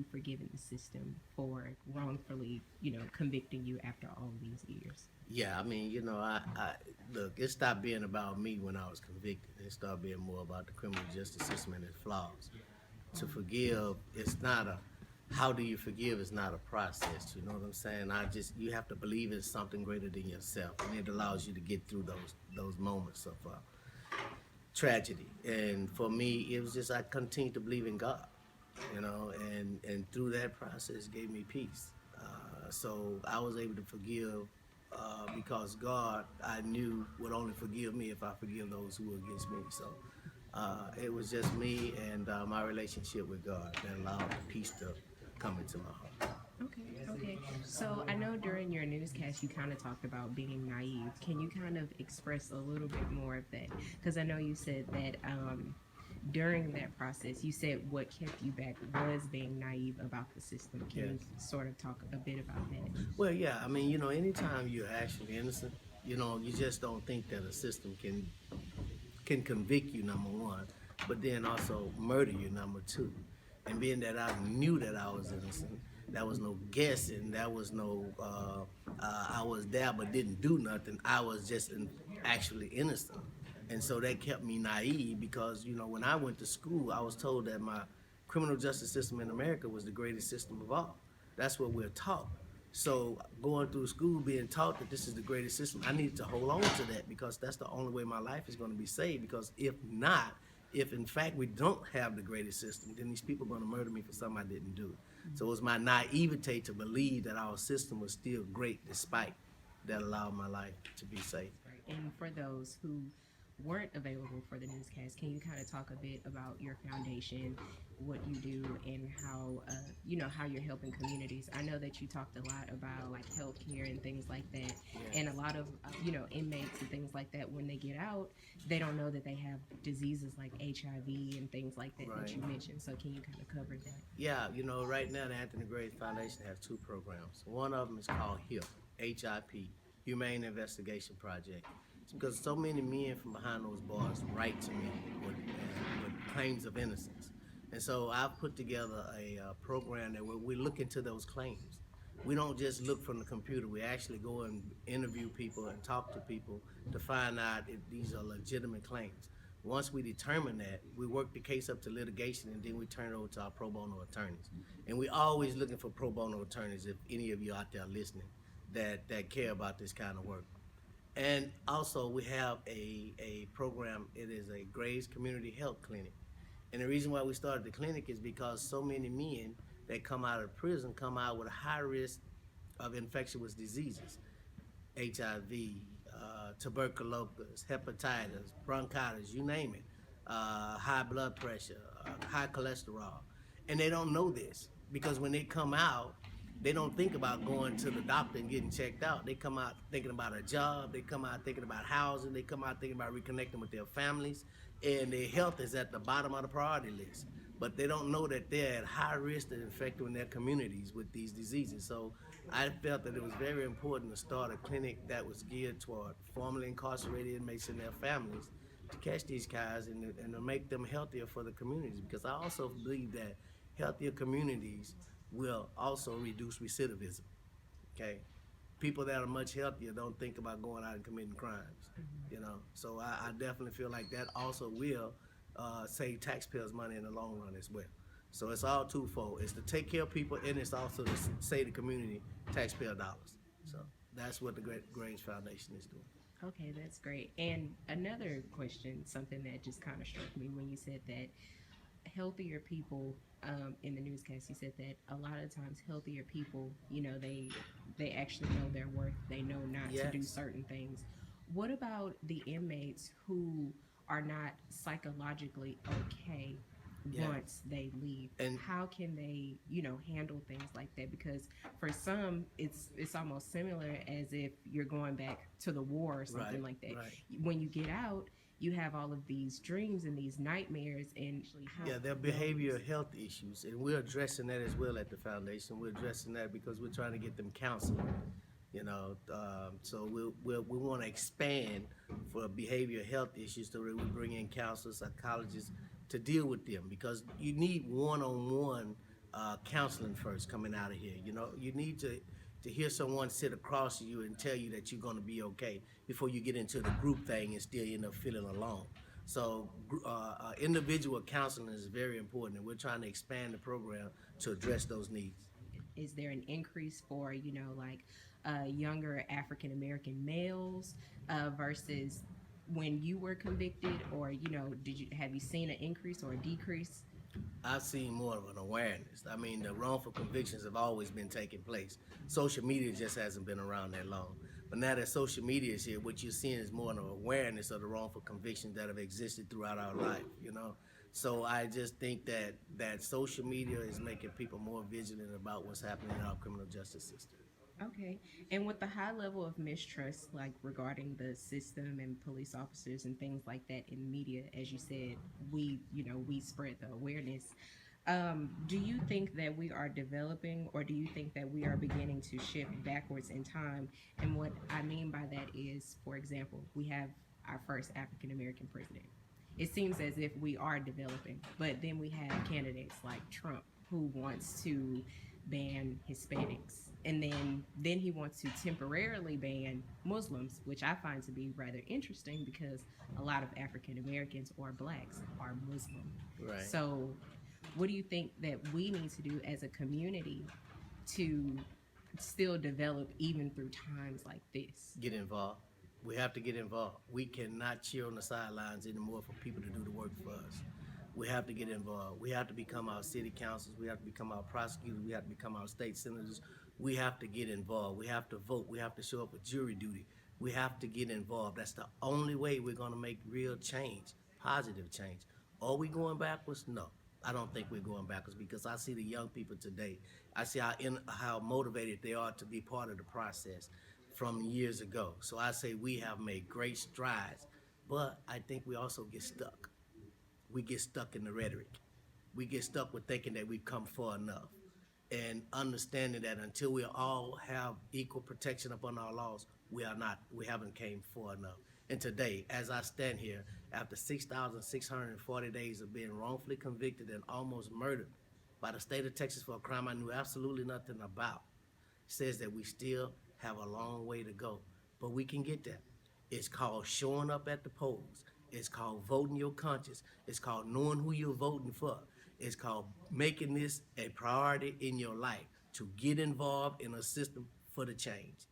you forgiven the system for wrongfully, convicting you after all these years? Yeah, I mean, I look. It stopped being about me when I was convicted. It started being more about the criminal justice system and its flaws. To forgive, it's not a. How do you forgive? Is not a process. You know what I'm saying? You have to believe in something greater than yourself, and it allows you to get through those moments of tragedy. And for me, it was just I continued to believe in God, and through that process gave me peace. So I was able to forgive because God, I knew, would only forgive me if I forgive those who were against me. So it was just me and my relationship with God that allowed the peace to come into my heart. Okay, okay. So I know during your newscast you kind of talked about being naive. Can you kind of express a little bit more of that? Because I know you said that during that process, you said what kept you back was being naive about the system. Can you Yes. sort of talk a bit about that? Well, yeah. I mean, anytime you're actually innocent, you just don't think that a system can convict you, number one, but then also murder you, number two. And being that I knew that I was innocent, that was no guessing, that was no, I was there but didn't do nothing. I was just actually innocent. And so that kept me naive because, when I went to school, I was told that my criminal justice system in America was the greatest system of all. That's what we're taught. So going through school, being taught that this is the greatest system, I needed to hold on to that because that's the only way my life is going to be saved. Because if not, if in fact we don't have the greatest system, then these people are going to murder me for something I didn't do. So it was my naivete to believe that our system was still great despite that allowed my life to be saved. Right. And for those who weren't available for the newscast, can you kind of talk a bit about your foundation, what you do, and how how you're helping communities? I know that you talked a lot about like healthcare and things like that, and a Yeah. lot of inmates and things like that when they get out, they don't know that they have diseases like HIV and things like that Right. you mentioned. So can you kind of cover that? Yeah, right now the Anthony Gray Foundation has two programs. One of them is called HIP, Humane Investigation Project. It's because so many men from behind those bars write to me with claims of innocence. And so I've put together a program that we look into those claims. We don't just look from the computer. We actually go and interview people and talk to people to find out if these are legitimate claims. Once we determine that, we work the case up to litigation and then we turn it over to our pro bono attorneys. And we're always looking for pro bono attorneys if any of you out there listening that care about this kind of work. And also we have a program, it is a Graves Community Health Clinic. And the reason why we started the clinic is because so many men that come out of prison come out with a high risk of infectious diseases, HIV, tuberculosis, hepatitis, bronchitis, you name it, high blood pressure, high cholesterol. And they don't know this because when they come out, they don't think about going to the doctor and getting checked out. They come out thinking about a job, they come out thinking about housing, they come out thinking about reconnecting with their families, and their health is at the bottom of the priority list. But they don't know that they're at high risk of infecting their communities with these diseases. So I felt that it was very important to start a clinic that was geared toward formerly incarcerated inmates and their families to catch these guys and to make them healthier for the communities. Because I also believe that healthier communities will also reduce recidivism. Okay, people that are much healthier don't think about going out and committing crimes. So I definitely feel like that also will save taxpayers money in the long run as well. So it's all twofold. It's to take care of people and it's also to save the community taxpayer dollars. So that's what the Great Graves Foundation is doing. Okay, that's great. And another question, something that just kind of struck me when you said that healthier people, in the newscast, you said that a lot of times healthier people, they actually know their worth. They know not to do Yes. certain things. What about the inmates who are not psychologically okay Yeah. once they leave? And How can they, handle things like that? Because for some, it's almost similar as if you're going back to the war or something right, like that. right. When you get out, you have all of these dreams and these nightmares, and actually how Yeah, their behavioral health issues, and we're addressing that as well at the foundation. We're addressing that because we're trying to get them counseling. So we want to expand for behavioral health issues, so that we bring in counselors, psychologists to deal with them because you need one-on-one counseling first coming out of here. You know, you need to hear someone sit across you and tell you that you're going to be okay before you get into the group thing and still end up feeling alone. So, individual counseling is very important, and we're trying to expand the program to address those needs. Is there an increase for like younger African American males versus when you were convicted, or did you have you seen an increase or a decrease? I've seen more of an awareness. I mean, the wrongful convictions have always been taking place. Social media just hasn't been around that long. But now that social media is here, what you're seeing is more of an awareness of the wrongful convictions that have existed throughout our life, you know? So I just think that social media is making people more vigilant about what's happening in our criminal justice system. Okay. And with the high level of mistrust, like regarding the system and police officers and things like that in media, as you said, we spread the awareness. Do you think that we are developing, or do you think that we are beginning to shift backwards in time? And what I mean by that is, for example, we have our first African American president. It seems as if we are developing, but then we have candidates like Trump who wants to ban Hispanics, and then he wants to temporarily ban Muslims, which I find to be rather interesting because a lot of African Americans or blacks are Muslim. Right. So, what do you think that we need to do as a community to still develop even through times like this? Get involved. We have to get involved. We cannot cheer on the sidelines anymore for people to do the work for us. We have to get involved. We have to become our city councils. We have to become our prosecutors. We have to become our state senators. We have to get involved. We have to vote. We have to show up with jury duty. We have to get involved. That's the only way we're going to make real change, positive change. Are we going backwards? No. I don't think we're going backwards because I see the young people today. I see how motivated they are to be part of the process from years ago. So I say we have made great strides, but I think we also get stuck. We get stuck in the rhetoric. We get stuck with thinking that we've come far enough and understanding that until we all have equal protection upon our laws, we haven't came far enough. And today, as I stand here, after 6,640 days of being wrongfully convicted and almost murdered by the state of Texas for a crime I knew absolutely nothing about, says that we still have a long way to go, but we can get there. It's called showing up at the polls. It's called voting your conscience. It's called knowing who you're voting for. It's called making this a priority in your life to get involved in a system for the change.